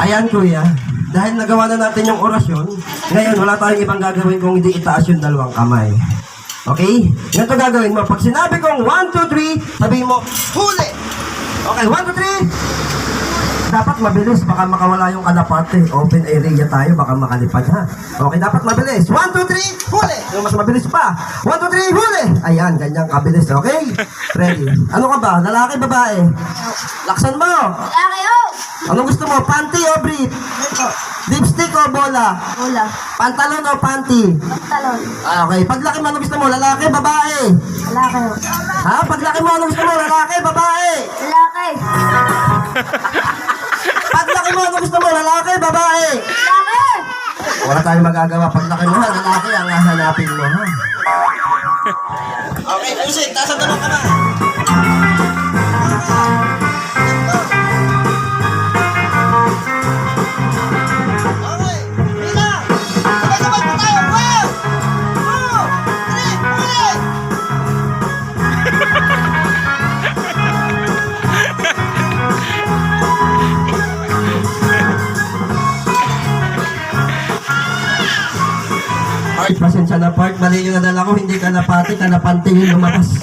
Ayan kuya, dahil nagawa na natin yung orasyon, ngayon wala tayong ibang gagawin kung hindi itaas yung dalawang kamay. Okay? Ganito gagawin mo. Pag sinabi kong 1, 2, 3, sabihin mo, huli! Okay, 1, 2, 3! Dapat mabilis, baka makawala yung kalapate. Open area tayo, baka makalipad ha. Okay, dapat mabilis. 1, 2, 3, huli! Yung mas mabilis pa. 1, 2, 3, huli! Ayan, ganyan kabilis, okay? Ready? Ano ka ba? Lalaki, babae? Laksan mo! Laki, oh! Anong gusto mo? Panty o brief? Lipstick o bola? Bola. Pantalon o panty? Pantalon. Okay. Paglaki mo, ano gusto mo? Lalaki, babae? Laki, oh. Ha? Paglaki mo, ano gusto mo? Lalaki, babae? Laki. Paglaki mo, ano gusto mo? Lalaki, babae? Laki! Wala tayong magagawa. Paglaki mo, ha? Lalaki ang hahanapin mo, ha? Okay, music. Taas ang dalawang kamay. Okay, bilang. Sabay-sabay po tayo. 1, 2, 3, huli! Pasensya na part, mali yung nadala ko, hindi kalapati, kalapante yung lumabas.